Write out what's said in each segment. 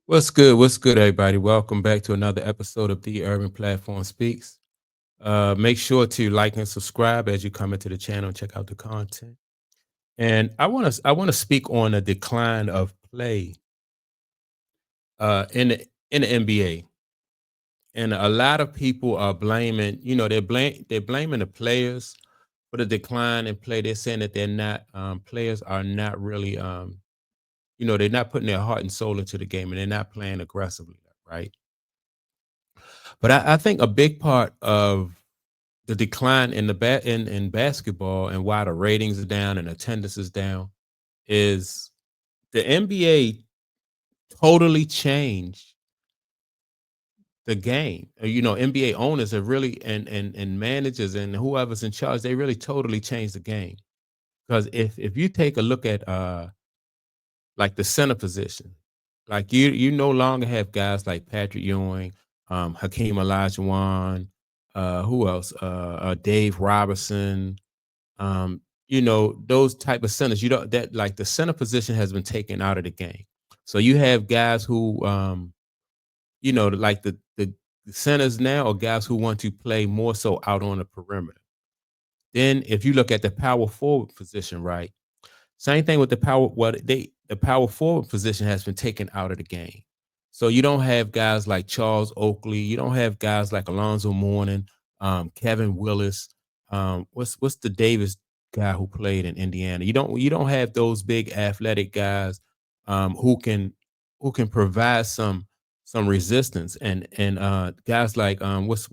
What's good? What's good, everybody? Welcome back to another episode of The Urban Platform Speaks. Make sure to like and subscribe as you come into the channel and check out the content. And I want to speak on the decline of play in the NBA. And a lot of people are blaming, they're blaming the players for the decline in play. They're saying that they're not players are not really they're not putting their heart and soul into the game and they're not playing aggressively, right? But I think a big part of the decline in in basketball and why the ratings are down and attendance is down is the NBA totally changed the game. NBA owners have really and managers and whoever's in charge, they really totally changed the game. Because if you take a look at like the center position, like you no longer have guys like Patrick Ewing, Hakeem Olajuwon, who else? Dave Robertson, those type of centers. You don't that like the center position has been taken out of the game. So you have guys who like the centers now are guys who want to play more so out on the perimeter. Then if you look at the power forward position, right? Same thing with the power. The power forward position has been taken out of the game. So you don't have guys like Charles Oakley. You don't have guys like Alonzo Mourning, Kevin Willis. What's the Davis guy who played in Indiana? You don't have those big athletic guys who can provide some resistance and guys like what's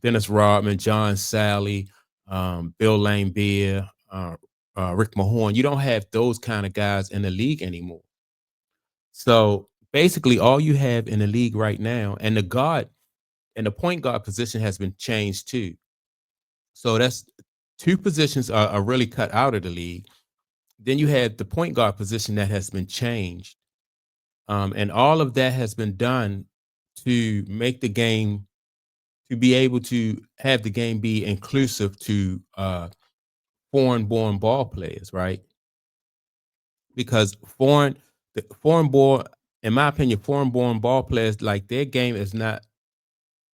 Dennis Rodman, John Sally, Bill Laimbeer, Rick Mahorn. You don't have those kind of guys in the league anymore. So basically, all you have in the league right now, and the point guard position has been changed too. So that's two positions are really cut out of the league. Then you have the point guard position that has been changed, and all of that has been done to make the game to be able to have the game be inclusive to foreign-born ball players, right? Because foreign born in my opinion, foreign born ball players, like their game is not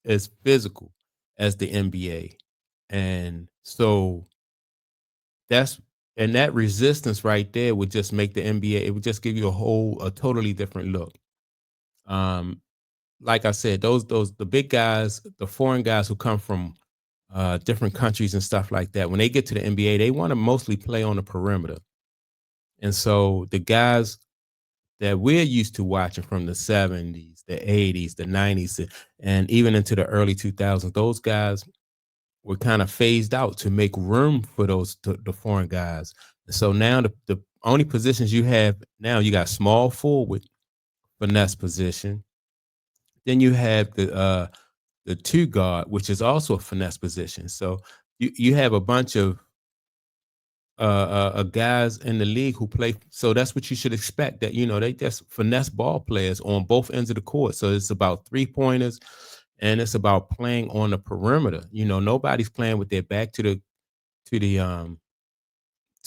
as physical as the NBA. And so that's and that resistance right there would just make the NBA, it would just give you a totally different look. Um, like I said, those the big guys, the foreign guys who come from different countries and stuff like that, when they get to the NBA, they want to mostly play on the perimeter. And so the guys that we're used to watching from the 70s, the 80s, the 90s, and even into the early 2000s, those guys were kind of phased out to make room for the foreign guys. So now the only positions you have now, you got small forward, finesse position. Then you have the two guard, which is also a finesse position. So you have a bunch of guys in the league who play. So that's what you should expect. That they just finesse ball players on both ends of the court. So it's about three pointers, and it's about playing on the perimeter. Nobody's playing with their back to the to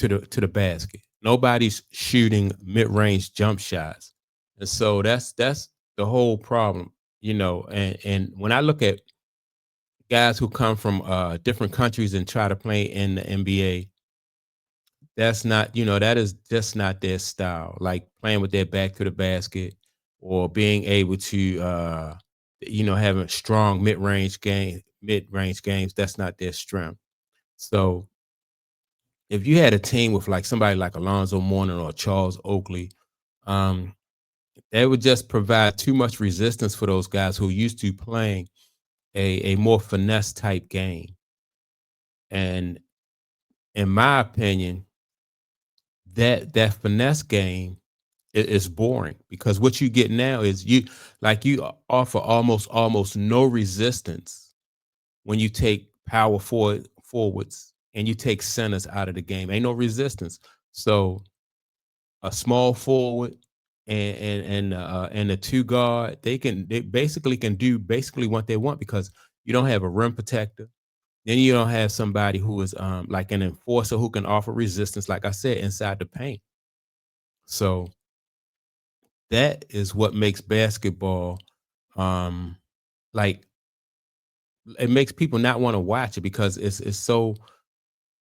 the basket. Nobody's shooting mid range jump shots, and so that's the whole problem. And when I look at guys who come from different countries and try to play in the NBA, that's not, that is just not their style. Like playing with their back to the basket or being able to, having strong mid range games. That's not their strength. So if you had a team with like somebody like Alonzo Mourning or Charles Oakley, um, they would just provide too much resistance for those guys who used to playing a more finesse type game. And in my opinion, that finesse game is boring because what you get now is you offer almost no resistance when you take forwards and you take centers out of the game. Ain't no resistance. So a small forward and a two guard, they basically can do basically what they want because you don't have a rim protector. Then you don't have somebody who is like an enforcer who can offer resistance, like I said, inside the paint. So that is what makes basketball, um, like it makes people not want to watch it because it's so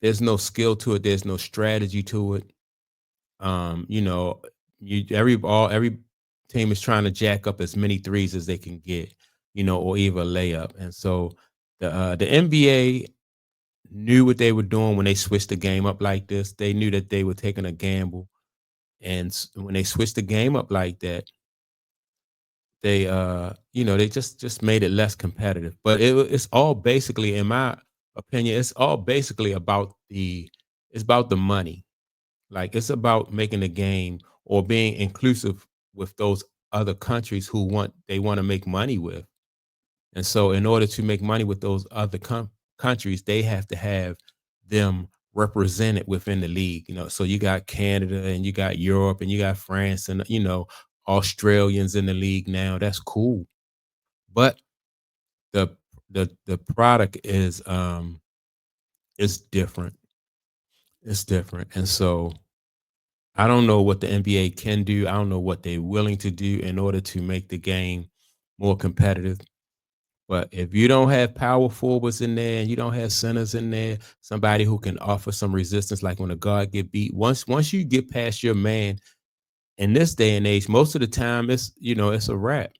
there's no skill to it, there's no strategy to it. You know, every team is trying to jack up as many threes as they can get, or even a layup. And so the NBA knew what they were doing when they switched the game up like this. They knew that they were taking a gamble, and when they switched the game up like that, they just made it less competitive. But it's all basically, in my opinion, it's all basically about the money. Like, it's about making the game or being inclusive with those other countries who wanna make money with. And so in order to make money with those other countries, they have to have them represented within the league. So you got Canada and you got Europe and you got France and, Australians in the league now. That's cool. But the the product is different. It's different. And so I don't know what the NBA can do. I don't know what they're willing to do in order to make the game more competitive. But if you don't have power forwards in there and you don't have centers in there, somebody who can offer some resistance, like when a guard get beat, once you get past your man in this day and age, most of the time it's a wrap.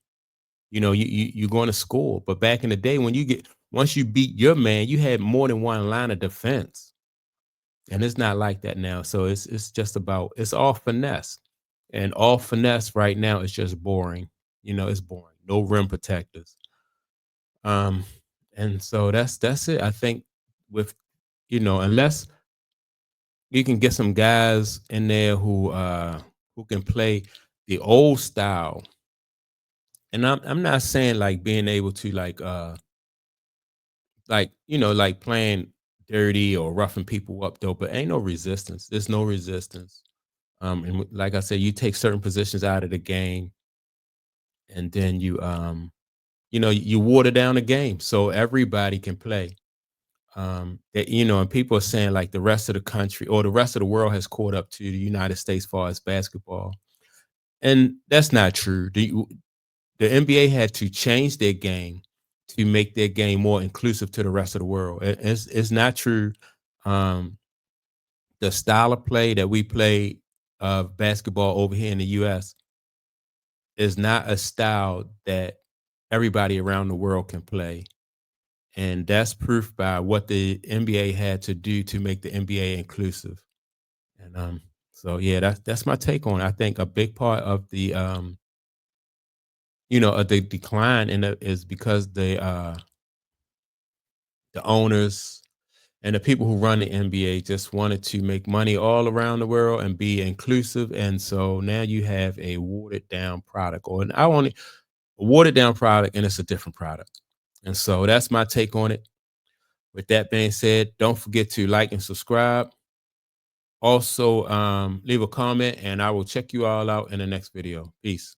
You're going to score. But back in the day, once you beat your man, you had more than one line of defense. And it's not like that now. So it's just about it's all finesse. And all finesse right now is just boring. It's boring. No rim protectors. Um, and so that's it. I think with unless you can get some guys in there who can play the old style. And I'm not saying like being able to like playing dirty or roughing people up though, but ain't no resistance. There's no resistance. And like I said, you take certain positions out of the game, and then you water down the game so everybody can play. And people are saying like the rest of the country or the rest of the world has caught up to the United States as far as basketball, and that's not true. The NBA had to change their game to make their game more inclusive to the rest of the world. It's not true. Um, the style of play that we play of basketball over here in the US is not a style that everybody around the world can play. And that's proof by what the NBA had to do to make the NBA inclusive. And so yeah, that's my take on it. I think a big part of the decline in it is because the owners and the people who run the NBA just wanted to make money all around the world and be inclusive. And so now you have a watered down product, or I want a watered down product, and it's a different product. And so that's my take on it. With that being said, don't forget to like and subscribe. Also, leave a comment, and I will check you all out in the next video. Peace.